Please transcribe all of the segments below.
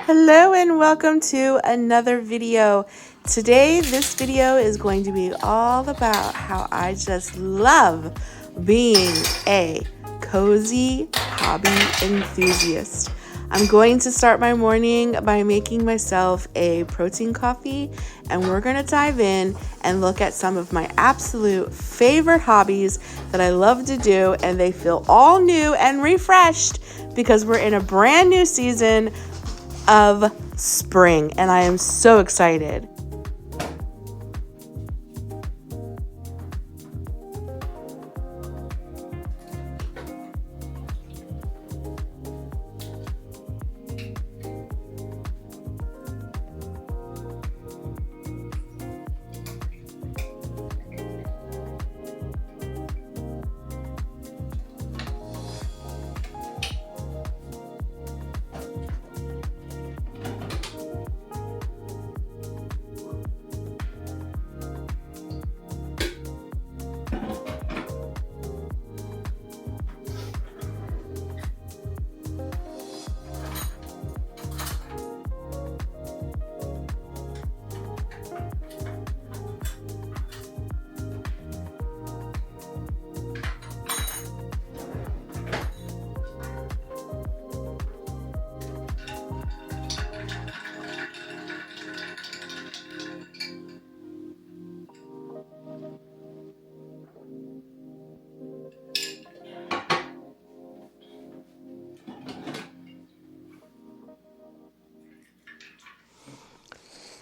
Hello and welcome to another video. Today this video is going to be all about how I just love being a cozy hobby enthusiast. I'm going to start my morning by making myself a protein coffee, and we're going to dive in and look at some of my absolute favorite hobbies that I love to do, and they feel all new and refreshed because we're in a brand new season of spring, and I am so excited.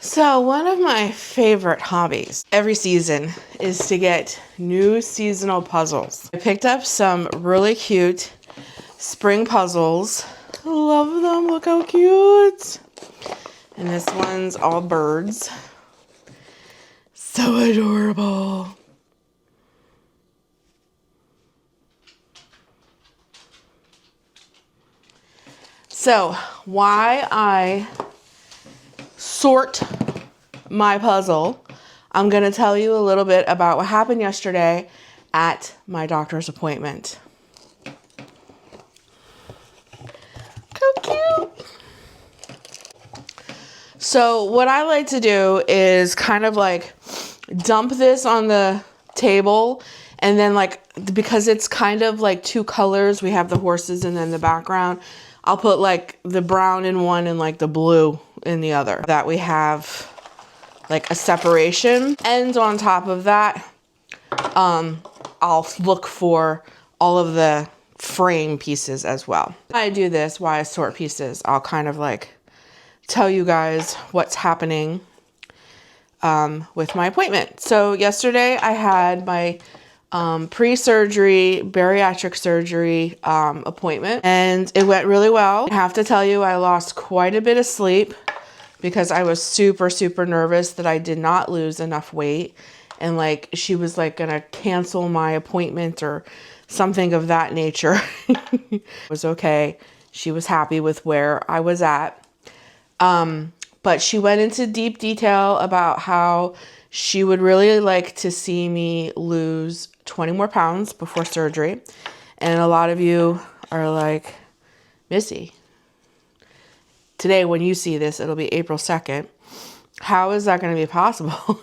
So one of my favorite hobbies every season is to get new seasonal puzzles. I picked up some really cute spring puzzles. Love them, look how cute. And this one's all birds. So adorable. So why I sort my puzzle, I'm going to tell you a little bit about what happened yesterday at my doctor's appointment. How cute. So what I like to do is kind of like dump this on the table, and then like, because it's kind of like two colors, we have the horses and then the background, I'll put like the brown in one and like the blue in the other, that we have like a separation. And on top of that, I'll look for all of the frame pieces as well. I do this while I sort pieces. I'll kind of like tell you guys what's happening with my appointment. So yesterday I had my pre-surgery bariatric surgery appointment, and it went really well. I have to tell you, I lost quite a bit of sleep because I was super nervous that I did not lose enough weight, and like she was like gonna cancel my appointment or something of that nature. It was okay. She was happy with where I was at. But she went into deep detail about how she would really like to see me lose 20 more pounds before surgery. And a lot of you are like, Missy, today when you see this, it'll be April 2nd. How is that going to be possible?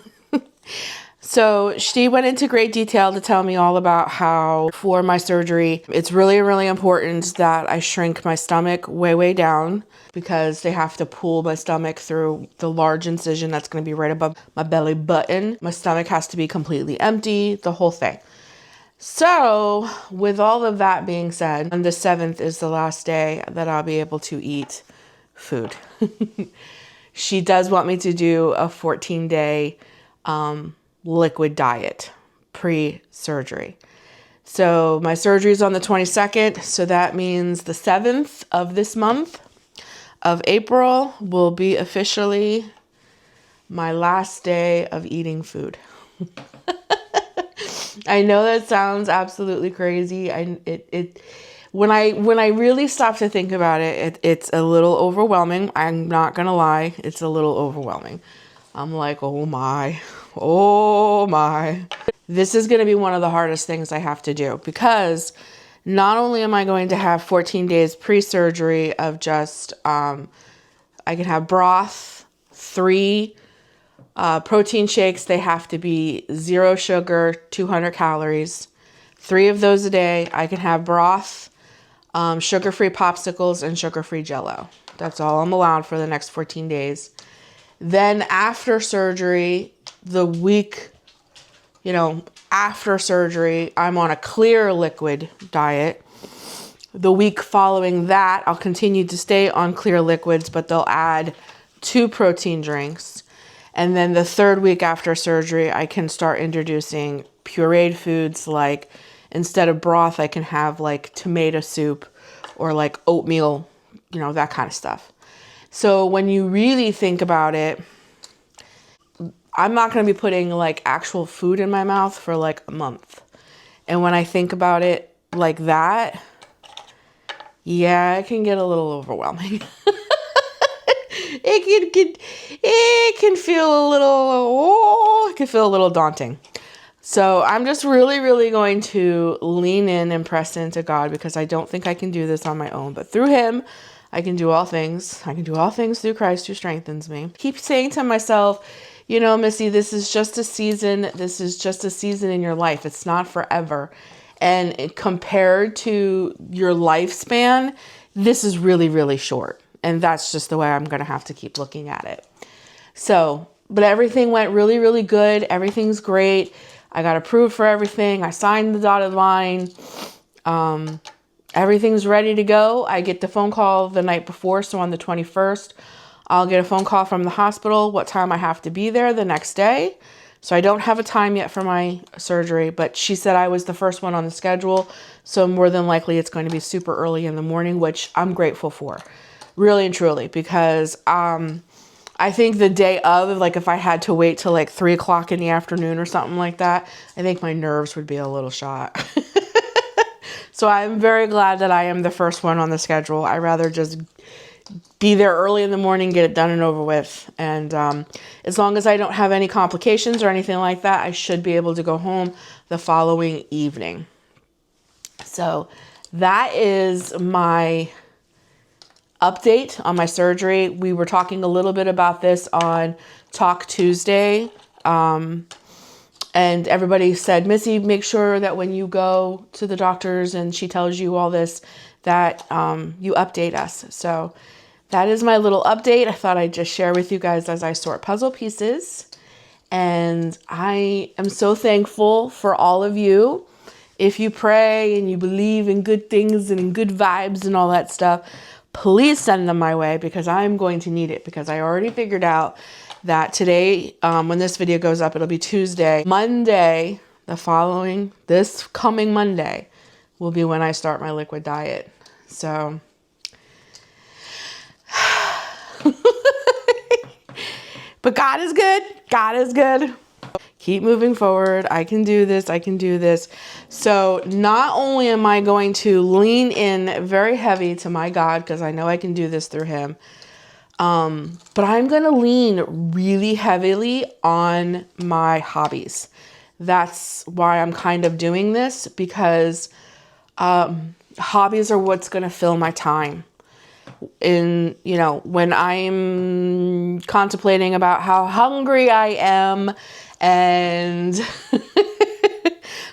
So she went into great detail to tell me all about how for my surgery, it's really important that I shrink my stomach way down, because they have to pull my stomach through the large incision that's going to be right above my belly button. My stomach has to be completely empty, the whole thing. So with all of that being said, on the 7th is the last day that I'll be able to eat food. She does want me to do a 14-day liquid diet pre-surgery. So my surgery is on the 22nd. So that means the 7th of this month of April will be officially my last day of eating food. I know that sounds absolutely crazy. When I really stop to think about it, it's a little overwhelming. I'm not gonna lie, it's a little overwhelming. I'm like, oh my. This is gonna be one of the hardest things I have to do, because not only am I going to have 14 days pre-surgery of just I can have broth, 3 protein shakes. They have to be 0 sugar, 200 calories. 3 of those a day. I can have broth, sugar-free popsicles, and sugar-free Jell-O. That's all I'm allowed for the next 14 days. Then after surgery, the week, after surgery, I'm on a clear liquid diet. The week following that, I'll continue to stay on clear liquids, but they'll add 2 protein drinks. And then the 3rd week after surgery, I can start introducing pureed foods, like instead of broth, I can have like tomato soup or like oatmeal, that kind of stuff. So when you really think about it, I'm not going to be putting like actual food in my mouth for like a month. And when I think about it like that, yeah, it can get a little overwhelming. It can feel a little daunting. So I'm just really, really going to lean in and press into God, because I don't think I can do this on my own. But through him, I can do all things. I can do all things through Christ who strengthens me. Keep saying to myself, Missy, this is just a season. This is just a season in your life. It's not forever. And compared to your lifespan, this is really, really short. And that's just the way I'm going to have to keep looking at it. So, but everything went really, really good. Everything's great. I got approved for everything. I signed the dotted line. Everything's ready to go. I get the phone call the night before. So on the 21st, I'll get a phone call from the hospital, what time I have to be there the next day. So I don't have a time yet for my surgery, but she said I was the first one on the schedule. So more than likely it's going to be super early in the morning, which I'm grateful for, really and truly, because I think the day of, like if I had to wait till like 3 o'clock in the afternoon or something like that, I think my nerves would be a little shot. So I'm very glad that I am the first one on the schedule. I rather just be there early in the morning, get it done and over with. And as long as I don't have any complications or anything like that, I should be able to go home the following evening. So that is my update on my surgery. We were talking a little bit about this on Talk Tuesday. And everybody said, Missy, make sure that when you go to the doctors and she tells you all this, that you update us. So that is my little update. I thought I'd just share with you guys as I sort puzzle pieces. And I am so thankful for all of you. If you pray and you believe in good things and in good vibes and all that stuff, please send them my way, because I'm going to need it, because I already figured out that today, when this video goes up, it'll be Tuesday. Monday, this coming Monday, will be when I start my liquid diet. So, but God is good. God is good. Keep moving forward. I can do this. I can do this. So not only am I going to lean in very heavy to my God, because I know I can do this through him, but I'm going to lean really heavily on my hobbies. That's why I'm kind of doing this, because hobbies are what's going to fill my time. When I'm contemplating about how hungry I am and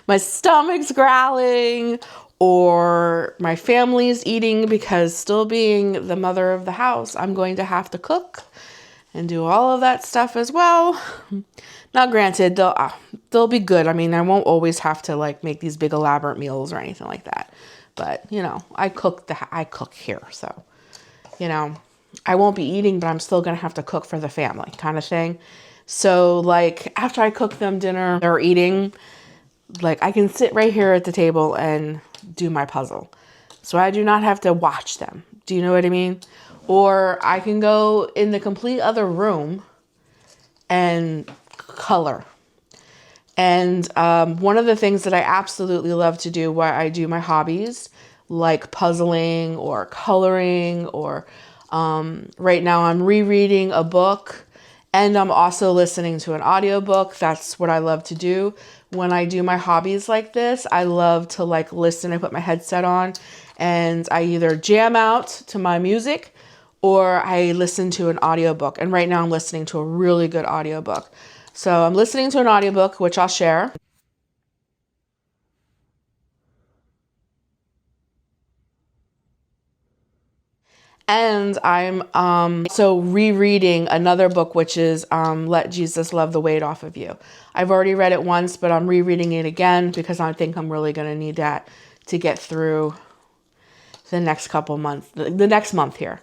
my stomach's growling, or my family's eating, because still being the mother of the house, I'm going to have to cook and do all of that stuff as well. Now, granted, they'll be good. I mean, I won't always have to like make these big elaborate meals or anything like that. But, I cook here. So, I won't be eating, but I'm still going to have to cook for the family kind of thing. So like after I cook them dinner or eating, like I can sit right here at the table and do my puzzle. So I do not have to watch them. Do you know what I mean? Or I can go in the complete other room and color. And one of the things that I absolutely love to do while I do my hobbies, like puzzling or coloring, or right now I'm rereading a book, and I'm also listening to an audiobook. That's what I love to do. When I do my hobbies like this, I love to like listen. I put my headset on and I either jam out to my music, or I listen to an audiobook. And right now I'm listening to a really good audiobook. So I'm listening to an audiobook, which I'll share. And I'm so rereading another book, which is Let Jesus Love the Weight Off of You. I've already read it once, but I'm rereading it again because I think I'm really going to need that to get through the next couple months, the next month here.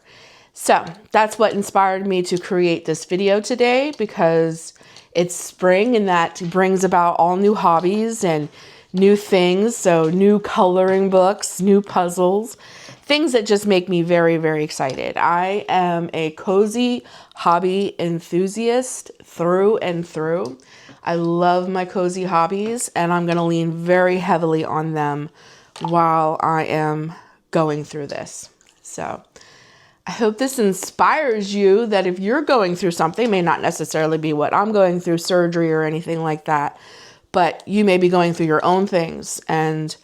So that's what inspired me to create this video today, because it's spring and that brings about all new hobbies and new things. So new coloring books, new puzzles, things that just make me very, very excited. I am a cozy hobby enthusiast through and through. I love my cozy hobbies, and I'm going to lean very heavily on them while I am going through this. So I hope this inspires you, that if you're going through something, may not necessarily be what I'm going through, surgery or anything like that, but you may be going through your own things, and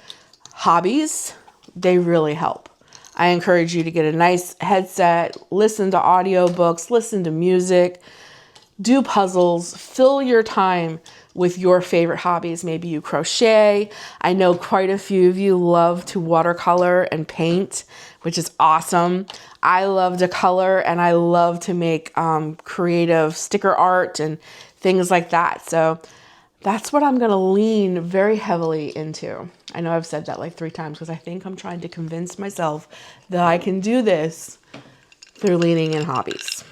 hobbies, they really help. I encourage you to get a nice headset, listen to audiobooks, listen to music, do puzzles, fill your time with your favorite hobbies. Maybe you crochet. I know quite a few of you love to watercolor and paint, which is awesome. I love to color, and I love to make creative sticker art and things like that. So that's what I'm going to lean very heavily into. I know I've said that like 3 times because I think I'm trying to convince myself that I can do this through leaning in hobbies.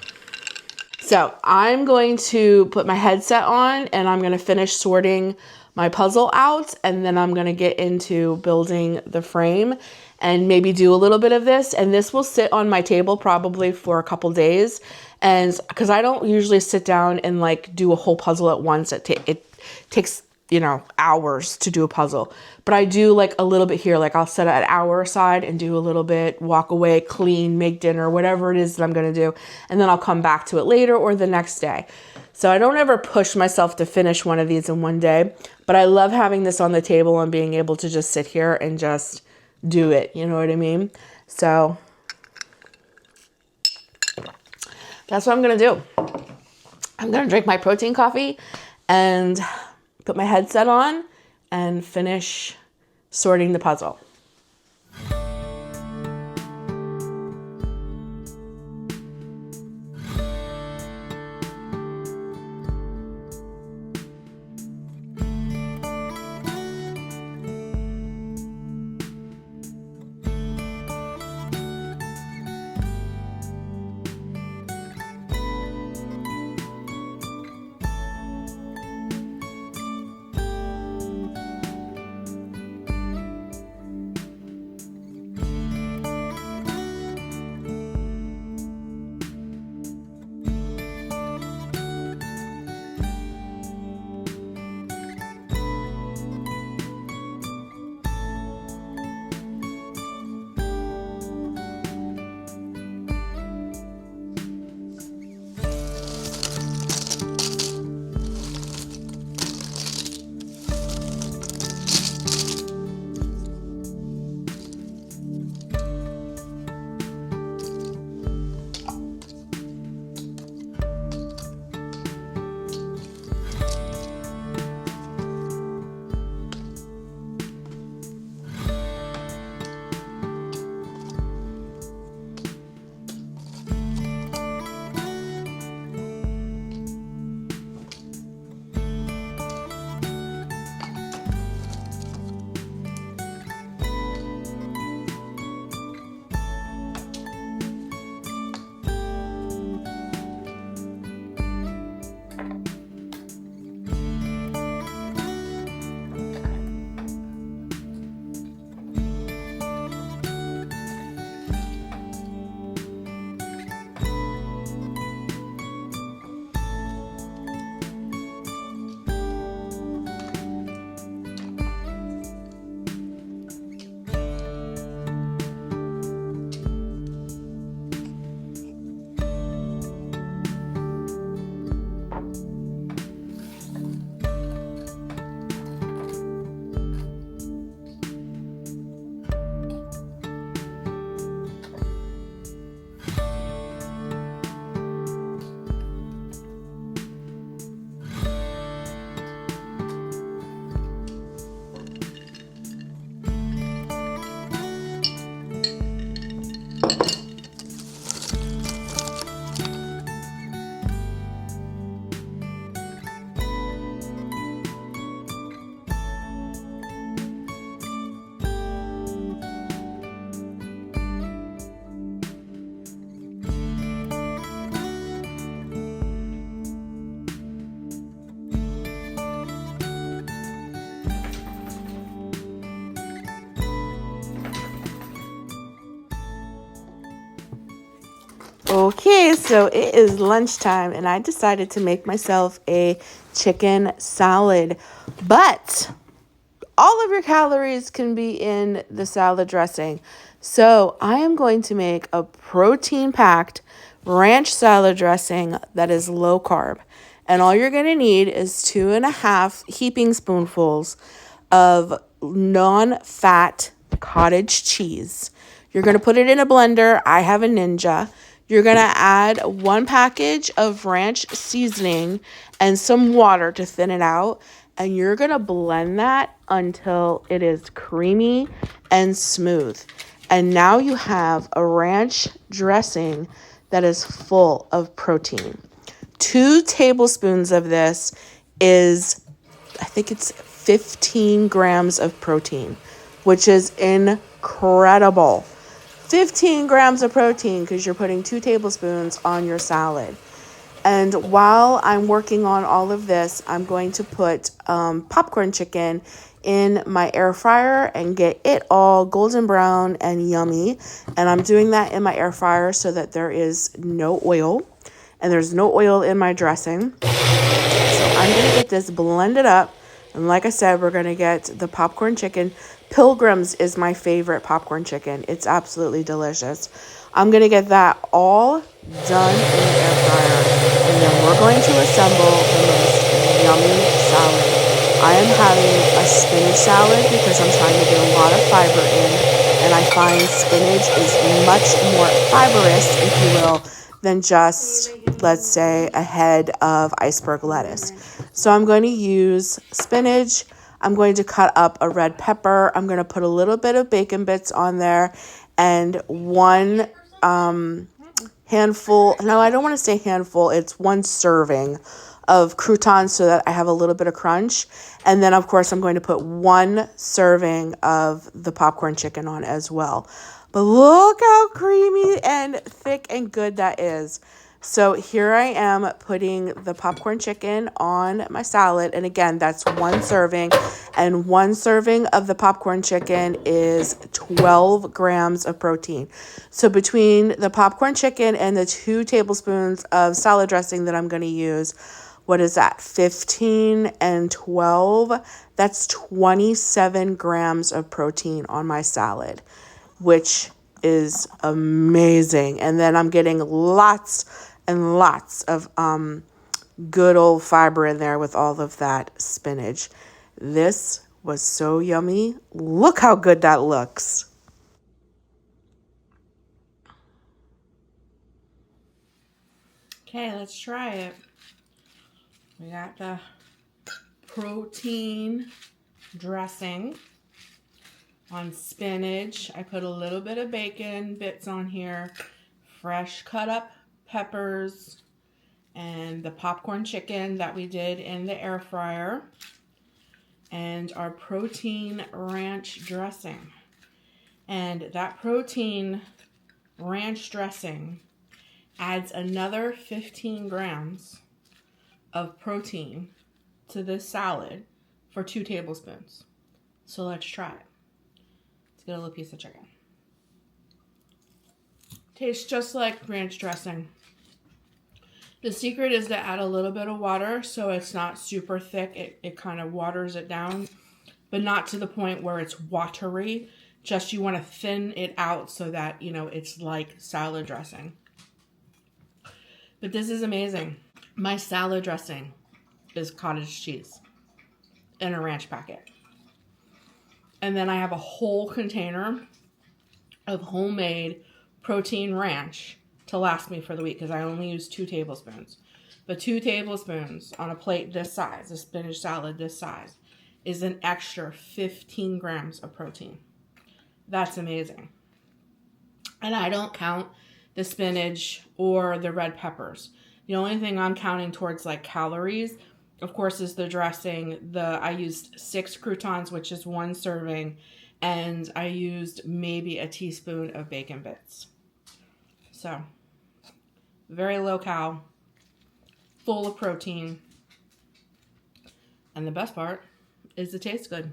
So I'm going to put my headset on, and I'm going to finish sorting my puzzle out, and then I'm going to get into building the frame and maybe do a little bit of this. And this will sit on my table probably for a couple days. And because I don't usually sit down and like do a whole puzzle at once, it takes, you know, hours to do a puzzle. But I do like a little bit here. Like I'll set an hour aside and do a little bit, walk away, clean, make dinner, whatever it is that I'm going to do. And then I'll come back to it later or the next day. So I don't ever push myself to finish one of these in one day. But I love having this on the table and being able to just sit here and just do it. You know what I mean? So that's what I'm going to do. I'm going to drink my protein coffee and put my headset on and finish sorting the puzzle. Okay, so it is lunchtime and I decided to make myself a chicken salad. But all of your calories can be in the salad dressing. So I am going to make a protein-packed ranch salad dressing that is low carb. And all you're going to need is 2.5 heaping spoonfuls of non-fat cottage cheese. You're going to put it in a blender. I have a Ninja. You're going to add 1 package of ranch seasoning and some water to thin it out. And you're going to blend that until it is creamy and smooth. And now you have a ranch dressing that is full of protein. 2 tablespoons of this is, I think it's 15 grams of protein, which is incredible. 15 grams of protein because you're putting 2 tablespoons on your salad. And while I'm working on all of this, I'm going to put popcorn chicken in my air fryer and get it all golden brown and yummy. And I'm doing that in my air fryer so that there is no oil. And there's no oil in my dressing. So I'm going to get this blended up. And like I said, we're going to get the popcorn chicken. Pilgrim's is my favorite popcorn chicken. It's absolutely delicious. I'm going to get that all done in the air fryer. And then we're going to assemble the most yummy salad. I am having a spinach salad because I'm trying to get a lot of fiber in. And I find spinach is much more fibrous, if you will, than just, let's say, a head of iceberg lettuce. So I'm going to use spinach. I'm going to cut up a red pepper. I'm going to put a little bit of bacon bits on there and 1 handful. No, I don't want to say handful. It's 1 serving of croutons so that I have a little bit of crunch. And then, of course, I'm going to put 1 serving of the popcorn chicken on as well. But look how creamy and thick and good that is. So here I am putting the popcorn chicken on my salad. And again, that's 1 serving. And 1 serving of the popcorn chicken is 12 grams of protein. So between the popcorn chicken and the 2 tablespoons of salad dressing that I'm going to use, what is that? 15 and 12. That's 27 grams of protein on my salad, which is amazing. And then I'm getting lots and lots of good old fiber in there with all of that spinach. This was so yummy. Look how good that looks. Okay, let's try it. We got the protein dressing on spinach. I put a little bit of bacon bits on here, fresh cut up peppers, and the popcorn chicken that we did in the air fryer, and our protein ranch dressing. And that protein ranch dressing adds another 15 grams of protein to this salad for 2 tablespoons. So let's try it. Let's get a little piece of chicken. Tastes just like ranch dressing. The secret is to add a little bit of water so it's not super thick. It kind of waters it down, but not to the point where it's watery. Just you want to thin it out so that, you know, it's like salad dressing. But this is amazing. My salad dressing is cottage cheese in a ranch packet. And then I have a whole container of homemade protein ranch to last me for the week because I only use 2 tablespoons. But 2 tablespoons on a plate this size, a spinach salad this size, is an extra 15 grams of protein. That's amazing. And I don't count the spinach or the red peppers. The only thing I'm counting towards like calories, of course, is the dressing. I used 6 croutons, which is 1 serving, and I used maybe a teaspoon of bacon bits. So, very low cal, full of protein, and the best part is it tastes good.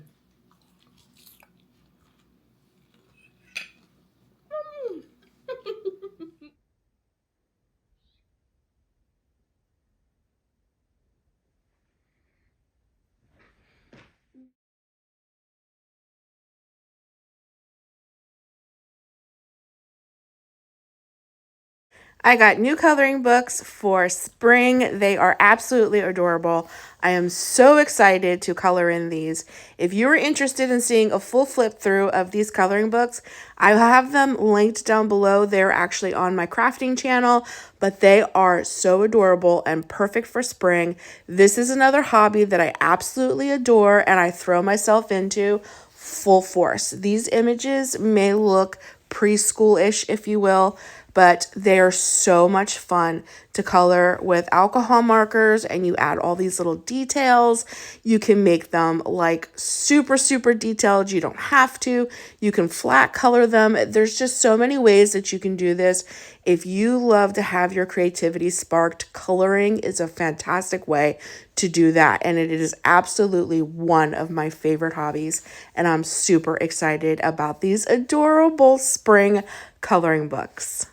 I got new coloring books for spring. They are absolutely adorable. I am so excited to color in these. If you are interested in seeing a full flip through of these coloring books, I have them linked down below. They're actually on my crafting channel, but they are so adorable and perfect for spring. This is another hobby that I absolutely adore and I throw myself into full force. These images may look preschool-ish, if you will, but they are so much fun to color with alcohol markers, and you add all these little details. You can make them like super, super detailed. You don't have to. You can flat color them. There's just so many ways that you can do this. If you love to have your creativity sparked, coloring is a fantastic way to do that. And it is absolutely one of my favorite hobbies. And I'm super excited about these adorable spring coloring books.